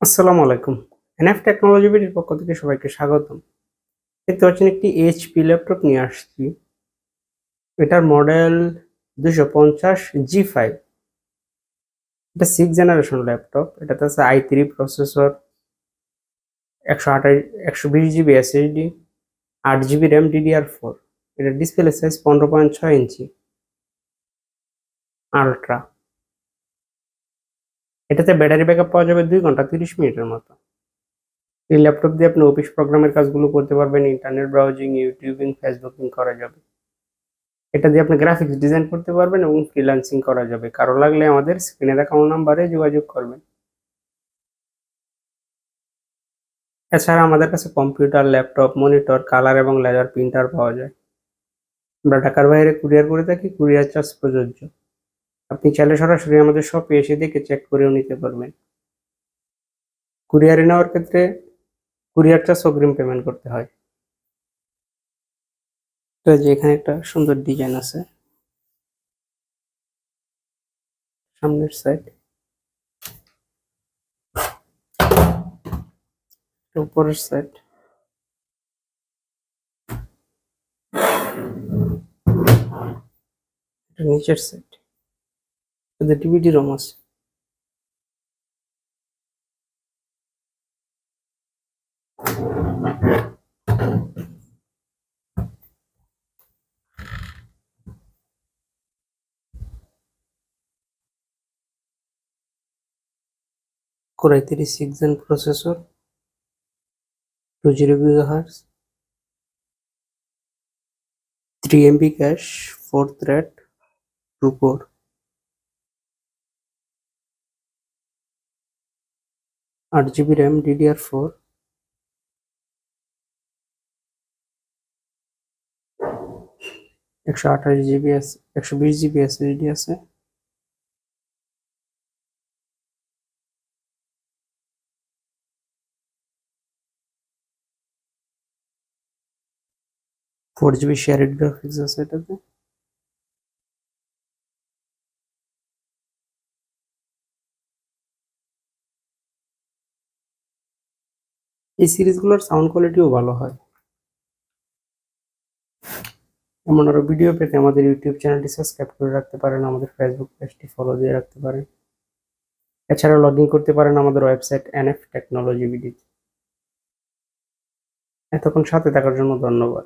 আসসালামু আলাইকুম। NF technology বিডির পক্ষ থেকে সবাইকে স্বাগতম। দেখতে পাচ্ছেন একটি এইচপি ল্যাপটপ নিয়ে আসছি। এটার মডেল 250 G5। এটা 6th জেনারেশন ল্যাপটপ। এটাতে আছে i3 processor, 128 120 GB SSD, 8 GB RAM DDR4। এটার ডিসপ্লে সাইজ 15.6 ইঞ্চি আল্ট্রা। এটাতে ব্যাটারি ব্যাকআপ পাওয়া যাবে 2 ঘন্টা 30 মিনিটের মতো। এই ল্যাপটপ দিয়ে আপনি অফিস প্রোগ্রামের কাজগুলো করতে পারবেন, ইন্টারনেট ব্রাউজিং, ইউটিউবিং, ফেসবুকিং করা যাবে। এটা দিয়ে আপনি গ্রাফিক্স ডিজাইন করতে পারবেন এবং ফ্রিল্যান্সিং করা যাবে। কারো লাগলে আমাদের স্ক্রিনে দেখানো নাম্বারে যোগাযোগ করবেন। এছাড়া আমাদের কাছে কম্পিউটার, ল্যাপটপ, মনিটর, কালার এবং লেজার প্রিন্টার পাওয়া যায়। আমরা ঢাকার বাইরে কুরিয়ার করে থাকি, কুরিয়ার চার্জ প্রযোজ্য। আপনি চাইলে সরাসরি আমাদের শপে এসে দেখে চেক করেও নিতে পারবেন। কুরিয়ারে নেওয়ার ক্ষেত্রে কুরিয়ার চার্জ অগ্রিম পেমেন্ট করতে হয়। তো যে এখানে একটা সুন্দর ডিজাইন আছে, সামনের সাইড, উপরের সাইড, নিচের সাইড। ডিভিডি রোম আছে। Core i3 6th gen processor, 2 GHz, 3 MB cache, 4 thread, 2 core, 8 GB RAM DDR4, 128 GB 120 GB SSD আছে। 4 GB শেয়ারেড গ্রাফিক্স আছে এটাতে। এই সিরিজগুলোর সাউন্ড কোয়ালিটিও ভালো হয়। এমন আরো ভিডিও পেতে আমাদের ইউটিউব চ্যানেলটি সাবস্ক্রাইব করে রাখতে পারেন, আমাদের ফেসবুক পেজটি ফলো দিয়ে রাখতে পারেন। এছাড়া লগ ইন করতে পারেন আমাদের ওয়েবসাইট এনএফ টেকনোলজি বিডি। এতক্ষণ সাথে থাকার জন্য ধন্যবাদ।